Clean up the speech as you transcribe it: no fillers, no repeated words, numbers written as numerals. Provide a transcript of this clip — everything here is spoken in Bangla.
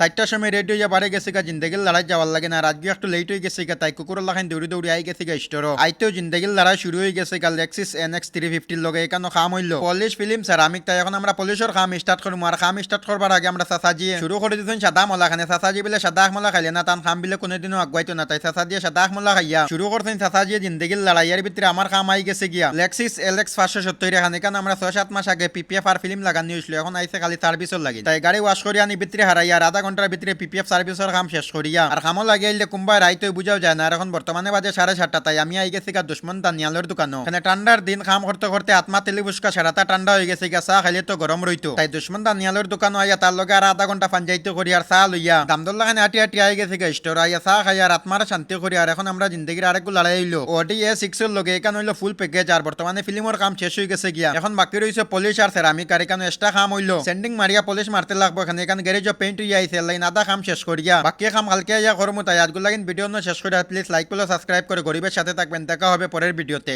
4টার সময় রেডি হইয়া বাড়ি গেছে গা জিন্দেগির লড়াই যাওয়ার লাগে না, আজকে একটু লেট হয়ে গেছে গা, তাই কুকুরের লাখান দৌড়ি দৌড়ি আই গেছে গা স্টোর। আইতেও জিন্দেগির লড়াই শুরু হয়ে গেছে গা লেক্সিস NX 350 লগে। এখানে খাম হইলো পলিশ ফিল্ম সেরামিক। তাই এখন আমরা পলিশের খাম স্টার্ট করবো। আর খাম স্টার্ট করবার আগে আমরা চাচাজিয়ে শুরু করে দিতেন সাদা মলা খানে। চাচাজি বিলে সাদা মলা খাইলে না, তান খাম বিলে কোনোদিনও আগুয়াইতো না, তাই চাচাজিয়ে সাদা মলা খাইয়া শুরু করতেন চাচাজিয়ে জিন্দেগির লড়াইয়ের ভিতরে আমার খাম আই গেছে গিয়া লেক্সিস LX 570 এখানে। এখানে আমরা 6-7 মাস আগে PPF আর ফিল্ম লাগানি হয়েছিল, এখন আইসে খালি সার্ভিসও লাগে। তাই গাড়ি ওয়াশ করি আনি ভিতরে হারাইয়া আর আধা ঘন্টার ভিতরে PPF সার্ভিসের কাম শেষ করিয়া আর খামও লাগিয়ে কুম্বাই রাইতে বুঝাও যায় না। আর এখন বর্তমানে বাজে 7:30। তাই আমি আই গেছি গা দুশ্মন দানিয়ালের দোকানও। এখানে ঠান্ডার দিন কাম করতে করতে আত্মা তেলি ফুসকা সারাটা ঠান্ডা হয়ে গেছে গা, চা খাইলে তো গরম রইতো। তাই দুশ্মন দানিয়ালের দোকানও আইয়া তার লগে আর আধা ঘন্টা পাঞ্জাইতে করি আর চা লইয়া দামদল্লা খানে আটি আটি আই গেছে গা স্টোর। আইয়া চা খাই আর আত্মারা শান্তি করি। আর এখন আমরা জিন্দগির আরেকগু লড়াই হইলো Audi A6 এর লগে। এখানে হইলো ফুল প্যাকেজ। আর বর্তমানে ফিল্মের কাম শেষ হয়ে গেছে গিয়া, এখন বাকি রয়েছে পলিশ আর সেরামিক। আর এখানে এক্সট্রা কাম হইলো সেন্ডিং মারিয়া পলিশ মারতে লাগবো। এখানে গ্যারেজ পেইন্ট হইয়া আইছে, লাইন আধা কাম শেষ করিয়া বাকি কাম কালকে আইয়া করবো। তাই আজগুলো ভিডিও শেষ করে প্লিজ লাইক করলে সাবস্ক্রাইব করে গরিবের সাথে থাকবেন। দেখা হবে পরের ভিডিওতে।